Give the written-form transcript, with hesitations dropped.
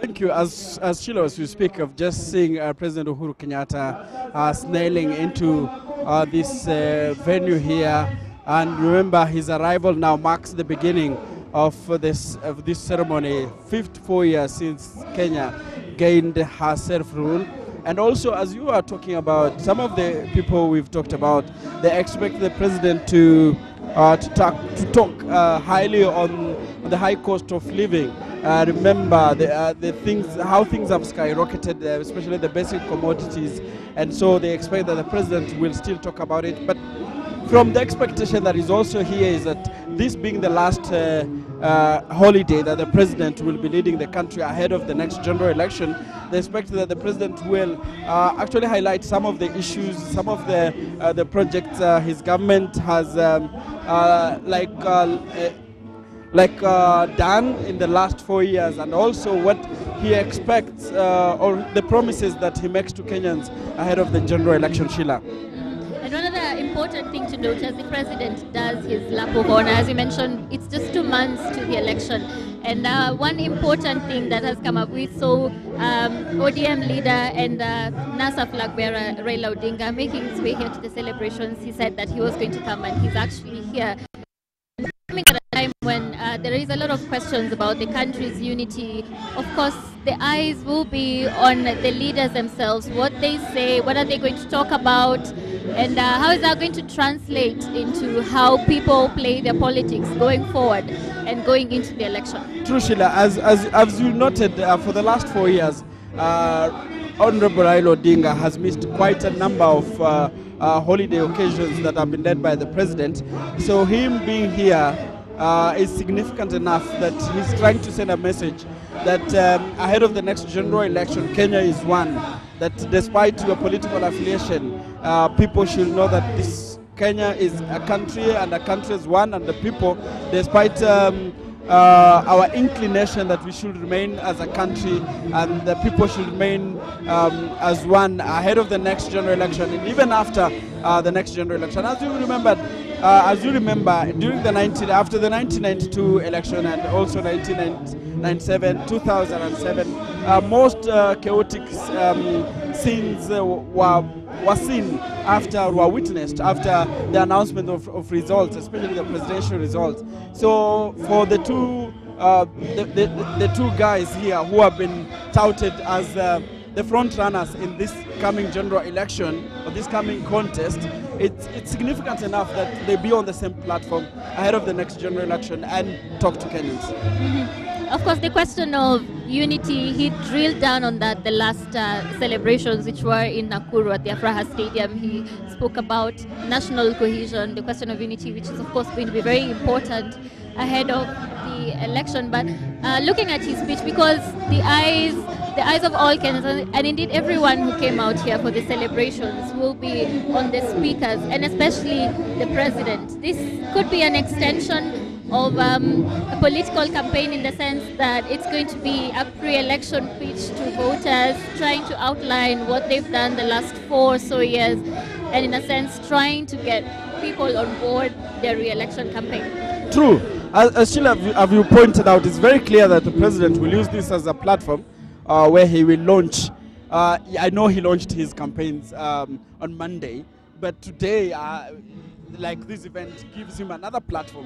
Thank you. As Sheila, as we speak of just seeing President Uhuru Kenyatta snailing into this venue here, and remember his arrival now marks the beginning of this ceremony. 54 years since Kenya gained her self-rule. And also, as you are talking about, some of the people we've talked about, they expect the president to talk highly on the high cost of living. Remember the things, how things have skyrocketed, especially the basic commodities, and so they expect that the president will still talk about it. But from the expectation that is also here is that this being the last holiday that the president will be leading the country ahead of the next general election, they expect that the president will actually highlight some of the issues, some of the projects his government has done in the last 4 years, and also what he expects or the promises that he makes to Kenyans ahead of the general election, Sheila. And one other important thing to note as the president does his lap of honor, as you mentioned, it's just 2 months to the election. And one important thing that has come up, we saw ODM leader and NASA flag bearer Raila Odinga making his way here to the celebrations. He said that he was going to come, and he's actually here. Coming at a time when there is a lot of questions about the country's unity. Of course, the eyes will be on the leaders themselves, what they say, what are they going to talk about, and how is that going to translate into how people play their politics going forward and going into the election. True, Sheila. As you noted, for the last 4 years, Honorable Raila Odinga has missed quite a number of holiday occasions that have been led by the president. So him being here is significant enough that he's trying to send a message that ahead of the next general election, Kenya is one. That despite your political affiliation, people should know that this Kenya is a country, and a country is one, and the people, despite our inclination that we should remain as a country and the people should remain as one ahead of the next general election, and even after the next general election. As you remember, during after the 1992 election and also 1997, 2007, most chaotic scenes were witnessed after the announcement of results, especially the presidential results. So for the two guys here who have been touted as the front runners in this coming general election or this coming contest, it's significant enough that they be on the same platform ahead of the next general election and talk to Kenyans. Of course, the question of unity, he drilled down on that the last celebrations, which were in Nakuru at the Afraha Stadium. He spoke about national cohesion, the question of unity, which is of course going to be very important ahead of the election. But looking at his speech, because the eyes of all Kenyans, and indeed everyone who came out here for the celebrations, will be on the speakers, and especially the president. This could be an extension of a political campaign, in the sense that it's going to be a pre-election pitch to voters, trying to outline what they've done the last 4 or so years, and in a sense trying to get people on board their re-election campaign. True. As Sheila, as you pointed out, it's very clear that the president will use this as a platform where he will launch. I know he launched his campaigns on Monday, but today, like this event, gives him another platform.